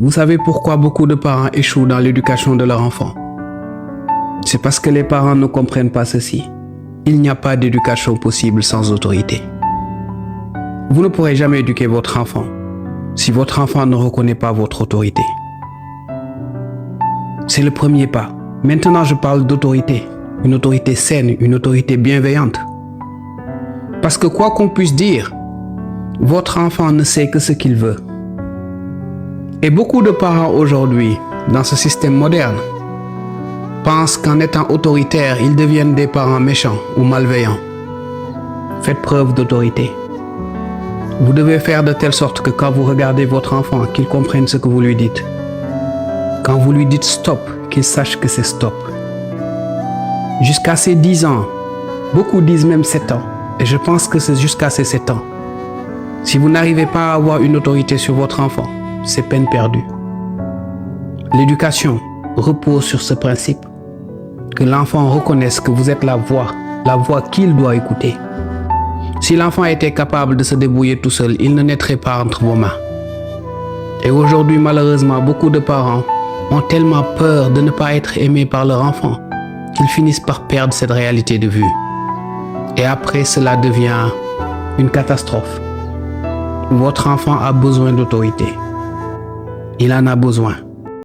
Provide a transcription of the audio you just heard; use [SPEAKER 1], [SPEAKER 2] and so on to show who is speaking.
[SPEAKER 1] Vous savez pourquoi beaucoup de parents échouent dans l'éducation de leur enfant? C'est parce que les parents ne comprennent pas ceci. Il n'y a pas d'éducation possible sans autorité. Vous ne pourrez jamais éduquer votre enfant si votre enfant ne reconnaît pas votre autorité. C'est le premier pas. Maintenant, je parle d'autorité. Une autorité saine, une autorité bienveillante. Parce que quoi qu'on puisse dire, votre enfant ne sait que ce qu'il veut. Et beaucoup de parents aujourd'hui, dans ce système moderne, pensent qu'en étant autoritaires, ils deviennent des parents méchants ou malveillants. Faites preuve d'autorité. Vous devez faire de telle sorte que quand vous regardez votre enfant, qu'il comprenne ce que vous lui dites. Quand vous lui dites stop, qu'il sache que c'est stop. Jusqu'à ses 10 ans, beaucoup disent même 7 ans, et je pense que c'est jusqu'à ces 7 ans. Si vous n'arrivez pas à avoir une autorité sur votre enfant, c'est peine perdue. L'éducation repose sur ce principe, que l'enfant reconnaisse que vous êtes la voix qu'il doit écouter. Si l'enfant était capable de se débrouiller tout seul, il ne naîtrait pas entre vos mains. Et aujourd'hui, malheureusement, beaucoup de parents ont tellement peur de ne pas être aimés par leur enfant qu'ils finissent par perdre cette réalité de vue. Et après, cela devient une catastrophe. Votre enfant a besoin d'autorité. Il en a besoin.